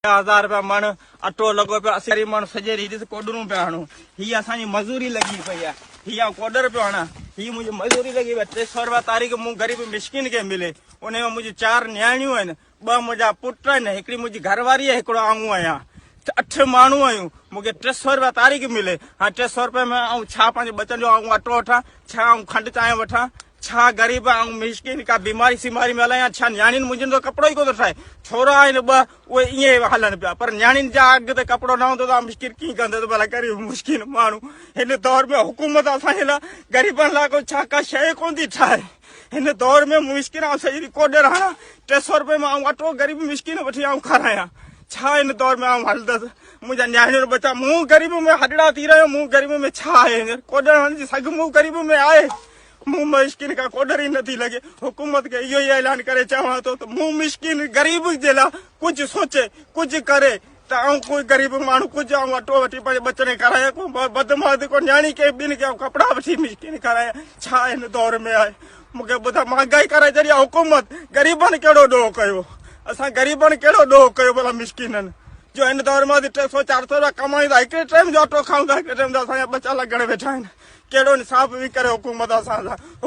1000 रुपया मन अटो लगो पे असी मन सजे रीति से कोडरू पे आणू ही असानी मजूरी लगी पई है ही आ कोडर पे आना ही मुझे मजूरी लगी 300 रुपया तारीख मु गरीब मिस्किन के मिले उन में मुझे 4 न्याणियों आहिनि 2 मुझा पुट आहिनि हिकड़ी मुझी घरवारी है हिकड़ो आऊं आहियां 8 माण्हू आहियूं मूंखे 300 रुपया तारीख मिले हाँ 300 रुपये में ऐं छा पंहिंजे बचनि जो अटो वठां छा ऐं खंडु चांहि वठां छा ग़रीब ऐं मिस्किन का बीमारी सीमारी में हलायां छा न्याणियुनि मुंहिंजो त कपिड़ो ई कोन थो ठाहे छोरा आहिनि 2 उहे ईअं हलनि पिया पर न्याणियुनि जा अॻिते कपिड़ो न हूंदो त मिस्किन कीअं कंदो भला गरीब मुश्किल माण्हू हिन दौर में हुकूमत असांजे लाइ ग़रीबनि लाइ को छा का शइ कोन थी ठाहे हिन दौर में मिस्किन सॼी कोडर हणां 300 रुपये में अटो ग़रीब मिस्किन वठी खारायां छा इन दौर में हलंदसि मुंहिंजा न्याणियुनि बचा मूं ग़रीब में हॾड़ा थी रहियो मूं ग़रीब में छा आहे कोडर हण जी सघ मूं ग़रीब में आहे मूं मिस्किन का कोडर ही नथी लगे हुकूमत के इहो ई ऐलान करे चवां थो त मूं मिस्किन ग़रीब जे लाइ कुझु सोचे कुझु करे त ऐं कोई ग़रीब माण्हू कुझु ऐं अटो वठी पंहिंजे बचने करायां को बदमाद को न्याणी के ॿिनि खे कपिड़ा वठी मिस्किन करायां छा हिन दौर में आहे मूंखे ॿुधा महांगाई कराए छॾी आहे हुकूमत ग़रीबनि कहिड़ो ॾोह कयो असां ग़रीबनि कहिड़ो ॾोह कयो भला मिस्किननि जो हिन दौर में 300 400 रुपया कमाईंदा हिकिड़े टाइम जो अटो खाऊं था हिकिड़े टाइम जा असांजा बचा लॻण वेठा आहिनि कहिड़ो इंसाफ़ बि करे हुकूमत असां सां